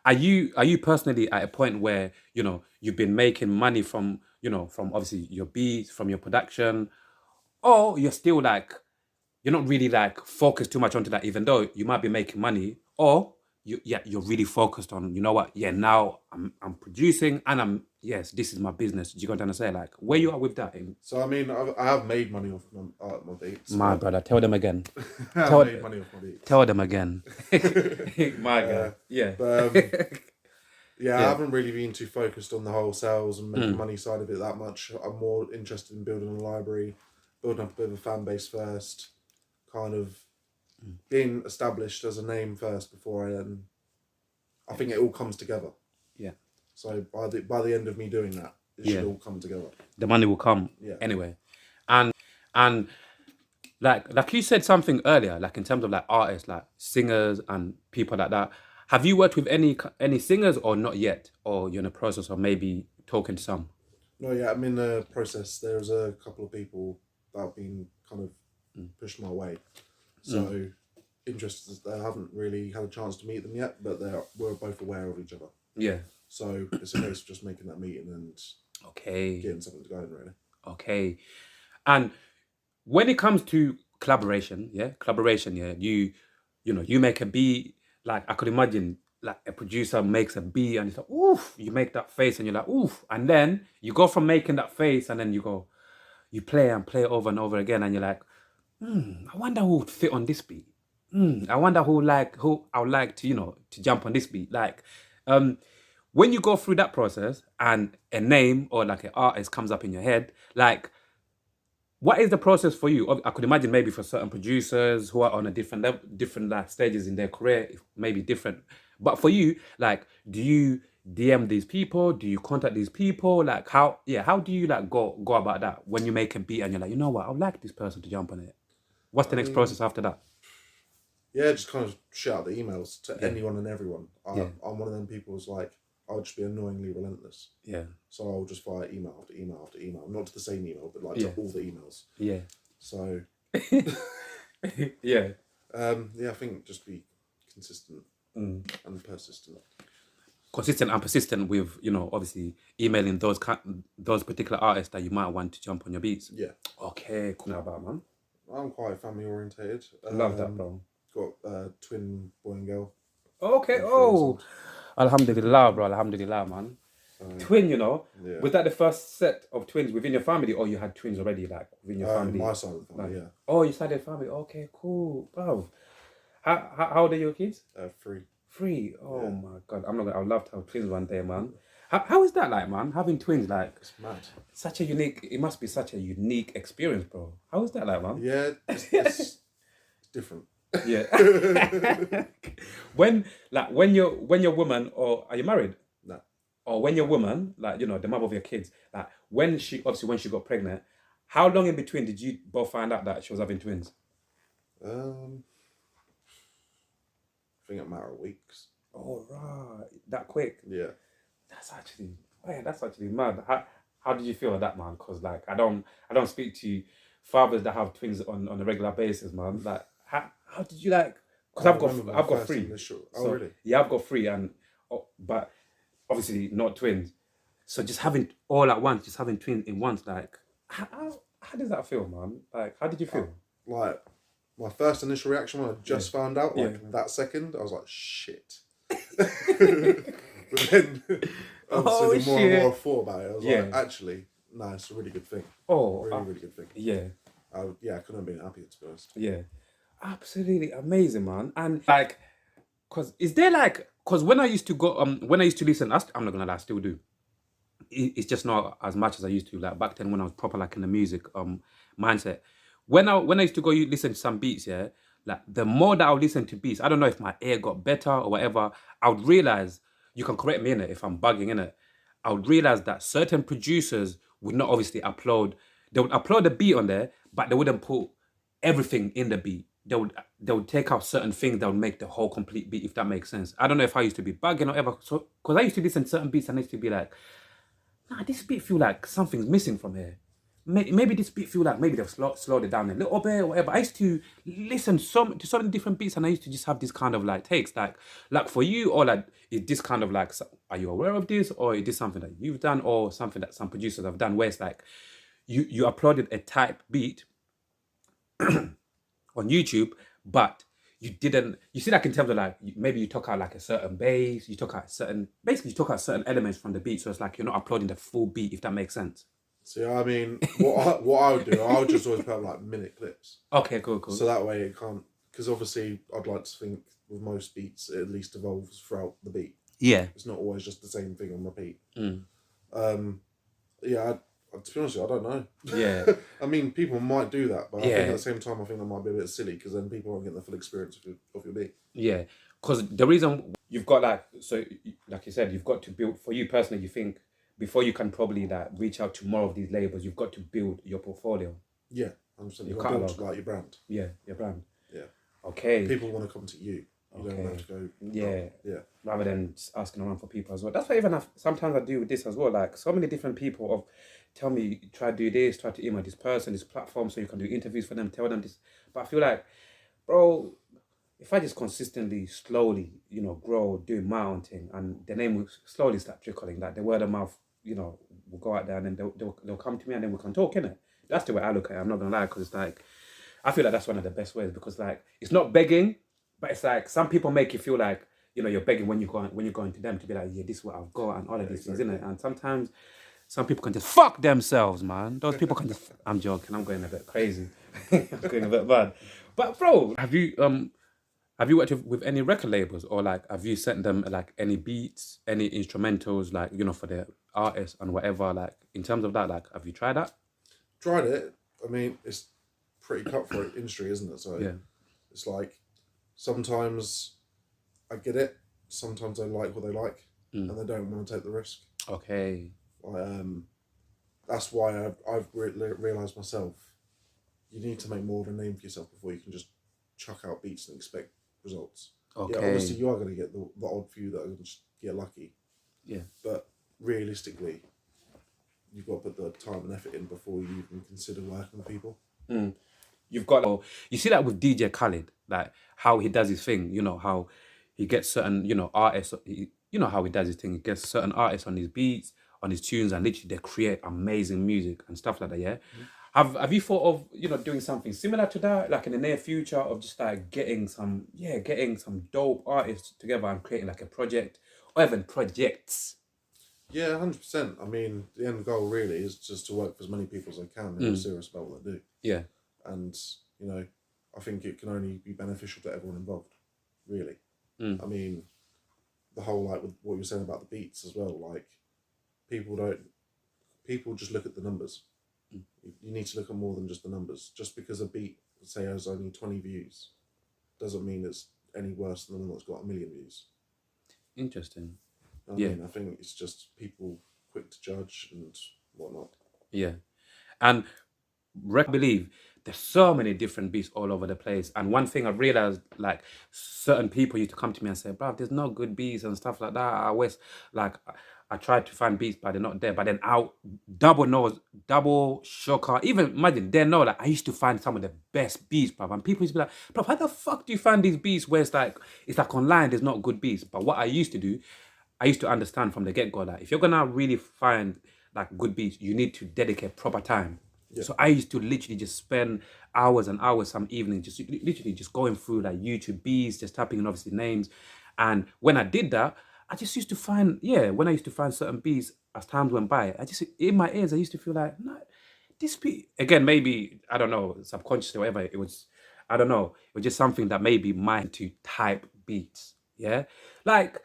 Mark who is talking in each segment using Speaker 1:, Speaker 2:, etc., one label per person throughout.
Speaker 1: Are you personally at a point where you've been making money from from obviously your beats, from your production, or you're still like you're not really like focused too much onto that, even though you might be making money, or you're really focused on, you know what, yeah, now I'm producing and yes, this is my business. Do you got to say like where you are with that?
Speaker 2: So I mean, I have made money off my beats.
Speaker 1: My brother, tell them again.
Speaker 2: I have
Speaker 1: Tell
Speaker 2: made money off my beats.
Speaker 1: tell them again. My guy, yeah.
Speaker 2: But yeah, I
Speaker 1: Yeah.
Speaker 2: haven't really been too focused on the whole sales and making money side of it that much. I'm more interested in building a library, building up a bit of a fan base first, kind of being established as a name first before I then. I think it all comes together.
Speaker 1: Yeah.
Speaker 2: So by the end of me doing that, it should
Speaker 1: Yeah.
Speaker 2: all come together.
Speaker 1: The money will come
Speaker 2: Yeah.
Speaker 1: anyway. And like you said something earlier, like in terms of like artists, like singers and people like that. Have you worked with any singers or not yet? Or you're in the process of maybe talking to some?
Speaker 2: No, yeah, I'm in the process. There's a couple of people that have been kind of pushed my way. So interested. I haven't really had a chance to meet them yet, but we're both aware of each other.
Speaker 1: Yeah.
Speaker 2: So it's a case of just making that meeting and
Speaker 1: Okay.
Speaker 2: getting something going, really.
Speaker 1: Okay. And when it comes to collaboration, yeah, you make a beat. Like I could imagine, like a producer makes a beat, and it's like, oof, you make that face, and you're like, oof, and then you go from making that face, and then you play and play over and over again, and you're like, I wonder who would fit on this beat. I wonder who I would like to to jump on this beat. Like, when you go through that process, and a name or like an artist comes up in your head, like what is the process for you? I could imagine maybe for certain producers who are on a different level, different like stages in their career, maybe different. But for you, like, do you DM these people? Do you contact these people? Like, how do you like go about that when you make a beat and you're like, you know what, I'd like this person to jump on it. What's
Speaker 2: I
Speaker 1: the next
Speaker 2: mean,
Speaker 1: process after that?
Speaker 2: yeah, just kind of shout out the emails to
Speaker 1: Yeah,
Speaker 2: anyone and everyone.
Speaker 1: yeah,
Speaker 2: I'm one of them people who's like, I'll just be annoyingly relentless.
Speaker 1: yeah,
Speaker 2: So I'll just fire email after email after email. Not to the same email, but like
Speaker 1: yeah,
Speaker 2: to all the emails.
Speaker 1: yeah,
Speaker 2: So,
Speaker 1: yeah.
Speaker 2: yeah, I think just be consistent and persistent.
Speaker 1: Consistent and persistent with obviously emailing those particular artists that you might want to jump on your beats.
Speaker 2: Yeah.
Speaker 1: Okay, cool about man.
Speaker 2: I'm quite family orientated.
Speaker 1: Love that, bro.
Speaker 2: Got a twin boy and girl.
Speaker 1: Okay.
Speaker 2: They're
Speaker 1: Oh, Alhamdulillah, bro. Alhamdulillah, man.
Speaker 2: So,
Speaker 1: Twin,
Speaker 2: yeah.
Speaker 1: was that the first set of twins within your family, or you had twins already, like within your family?
Speaker 2: My side of the family,
Speaker 1: Like,
Speaker 2: yeah.
Speaker 1: oh, you started family. Okay, cool, bro. How old are your kids?
Speaker 2: 3.
Speaker 1: 3. Oh
Speaker 2: Yeah.
Speaker 1: my God, I'm not gonna. I'd love to have twins one day, man. How is that like, man? Having twins, like,
Speaker 2: It's mad.
Speaker 1: such a unique. It must be such a unique experience, bro. How is that like, man?
Speaker 2: Yeah, it's different.
Speaker 1: Yeah. when you're woman, or are you married?
Speaker 2: No.
Speaker 1: Or when you're woman, like the mother of your kids, like when she got pregnant, how long in between did you both find out that she was having twins?
Speaker 2: I think a matter of weeks.
Speaker 1: Oh right, that quick.
Speaker 2: Yeah.
Speaker 1: That's actually mad. How did you feel at that, man? Because like I don't speak to fathers that have twins on a regular basis, man. Like how did you like? Because I've got 3.
Speaker 2: Oh, really?
Speaker 1: Yeah, I've got 3, and but obviously not twins. So just having all at once, just having twins in once, like how does that feel, man? Like how did you feel?
Speaker 2: Like, my first initial reaction when I just found out, like
Speaker 1: Yeah.
Speaker 2: that second, I was like, shit. But then, obviously, the more and more I thought about it, I was like, actually, no, it's a really good thing.
Speaker 1: Oh,
Speaker 2: Really good thing.
Speaker 1: yeah.
Speaker 2: I couldn't have been happier, to be honest.
Speaker 1: Yeah, absolutely amazing, man. And like, cause when I used to go when I used to listen, I'm not gonna lie, I still do. It's just not as much as I used to. Like back then when I was proper like in the music mindset. When I used to go listen to some beats, yeah, like the more that I would listen to beats, I don't know if my ear got better or whatever. I would realize, you can correct me in it if I'm bugging in it. I would realize that certain producers would not obviously upload. They would upload the beat on there, but they wouldn't put everything in the beat. They would take out certain things that would make the whole complete beat, if that makes sense. I don't know if I used to be bugging or ever. So because I used to listen to certain beats and I used to be like, nah, this beat feel like something's missing from here. maybe this beat feel like maybe they've slowed it down a little bit or whatever. I used to listen to so many different beats, and I used to just have this kind of like takes, like for you, or like is this kind of like, are you aware of this, or is this something that you've done, or something that some producers have done, where it's like you uploaded a type beat on YouTube, but you didn't. You see, like in terms of like maybe you took out like a certain bass, you took out basically you took out certain elements from the beat, so it's like you're not uploading the full beat, if that makes sense.
Speaker 2: See, I mean, what I would do, I would just always put up like minute clips.
Speaker 1: Okay, cool.
Speaker 2: So that way it can't, because obviously I'd like to think with most beats it at least evolves throughout the beat.
Speaker 1: Yeah.
Speaker 2: It's not always just the same thing on repeat.
Speaker 1: Mm.
Speaker 2: Yeah, to be honest with you, I don't know.
Speaker 1: Yeah.
Speaker 2: I mean, people might do that, but I
Speaker 1: Yeah.
Speaker 2: think at the same time, I think that might be a bit silly, because then people aren't getting the full experience of your beat.
Speaker 1: Yeah, because the reason you've got like, so like you said, you've got to build, for you personally, you think before you can probably like reach out to more of these labels, you've got to build your portfolio.
Speaker 2: Yeah, I'm saying
Speaker 1: Your
Speaker 2: you've got to build
Speaker 1: catalog.
Speaker 2: like your brand.
Speaker 1: Yeah, your brand.
Speaker 2: Yeah.
Speaker 1: Okay.
Speaker 2: People want to come to you. You don't have to go.
Speaker 1: Yeah.
Speaker 2: Yeah.
Speaker 1: Rather than just asking around for people as well. That's what even sometimes I do with this as well. Like so many different people of tell me, try to do this, try to email this person, this platform, so you can do interviews for them, tell them this. But I feel like, bro, if I just consistently, slowly, grow, do my own thing, and the name will slowly start trickling, like the word of mouth, will go out there, and then they'll come to me, and then we can talk, innit? That's the way I look at it. I'm not gonna lie, because it's like, I feel like that's one of the best ways, because like it's not begging, but it's like some people make you feel like you're begging when you're going to them to be like, yeah, this is what I've got, and all of these things, innit? And sometimes some people can just fuck themselves, man. Those people can just. I'm joking. I'm going a bit crazy. I'm going a bit bad. But bro, have you worked with any record labels, or like have you sent them like any beats, any instrumentals, like for the artists and whatever? Like in terms of that, like have you tried that?
Speaker 2: Tried it. I mean, it's pretty cutthroat industry, isn't it? So
Speaker 1: Yeah.
Speaker 2: It's like sometimes I get it. Sometimes they like what they like, and they don't want to take the risk.
Speaker 1: Okay.
Speaker 2: That's why I've realised myself, you need to make more of a name for yourself before you can just chuck out beats and expect results.
Speaker 1: Okay.
Speaker 2: Yeah, obviously you are going to get the odd few that are going to just get lucky.
Speaker 1: Yeah.
Speaker 2: But realistically, you've got to put the time and effort in before you even consider working with people.
Speaker 1: You've got, you see that with DJ Khaled, like how he does his thing, how he gets certain, artists, how he does his thing. He gets certain artists on his beats, on his tunes, and literally they create amazing music and stuff like that, yeah? Have you thought of, doing something similar to that, like in the near future, of just like getting some dope artists together and creating like a project, or even projects?
Speaker 2: Yeah, 100%. I mean, the end goal really is just to work for as many people as I can who are serious about what they do.
Speaker 1: Yeah.
Speaker 2: And, I think it can only be beneficial to everyone involved, really. I mean, the whole, like, with what you were saying about the beats as well, like, people just look at the numbers. You need to look at more than just the numbers. Just because a beat, say, has only 20 views, doesn't mean it's any worse than the one that's got 1 million views.
Speaker 1: Interesting.
Speaker 2: I mean, I think it's just people quick to judge and whatnot.
Speaker 1: Yeah. And I believe there's so many different beats all over the place. And one thing I realized, like, certain people used to come to me and say, bro, there's no good beats and stuff like that. I always, like, I tried to find beats, but they're not there. But then I'll double shocker. Even imagine, they know, like, I used to find some of the best beats, bro. And people used to be like, bro, how the fuck do you find these beats where it's like online, there's not good beats? But what I used to do, I used to understand from the get-go that if you're gonna really find like good beats, you need to dedicate proper time. Yeah. So I used to literally just spend hours and hours some evenings just literally just going through like YouTube beats, just typing in obviously names. And when I did that, I just used to find, when I used to find certain beats as times went by, I just, in my ears, I used to feel like, no, this beat, again, maybe, I don't know, subconsciously or whatever, it was, I don't know, it was just something that maybe mine to type beats, yeah? Like,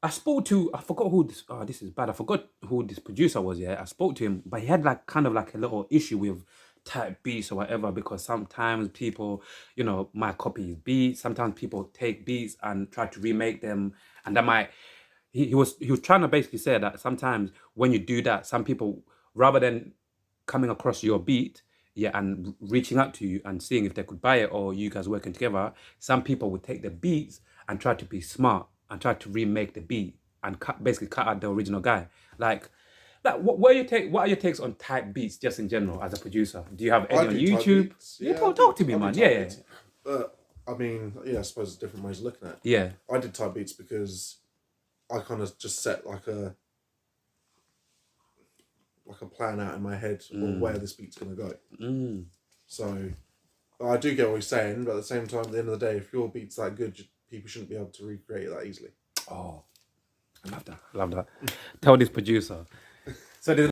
Speaker 1: I forgot who this, this is bad, I forgot who this producer was, yeah? I spoke to him, but he had like, kind of like a little issue with type beats or whatever, because sometimes people, might copy his beats, sometimes people take beats and try to remake them, and that might, he was trying to basically say that sometimes when you do that, some people, rather than coming across your beat, and reaching out to you and seeing if they could buy it or you guys working together, some people would take the beats and try to be smart and try to remake the beat and basically cut out the original guy. Like, Like, what are your takes on type beats just in general as a producer? Do you have any
Speaker 2: I
Speaker 1: on
Speaker 2: do type
Speaker 1: YouTube?
Speaker 2: beats.
Speaker 1: Yeah,
Speaker 2: I
Speaker 1: talk to
Speaker 2: do-
Speaker 1: me,
Speaker 2: I do
Speaker 1: man.
Speaker 2: type
Speaker 1: Yeah,
Speaker 2: beats. But I mean, yeah, I suppose there's different ways of looking at it.
Speaker 1: yeah.
Speaker 2: I did type beats because I kind of just set like a plan out in my head of where this beat's gonna go.
Speaker 1: Mm.
Speaker 2: So I do get what you're saying, but at the same time, at the end of the day, if your beat's that good, people shouldn't be able to recreate it that easily.
Speaker 1: Oh, I love that. Tell this producer. So there's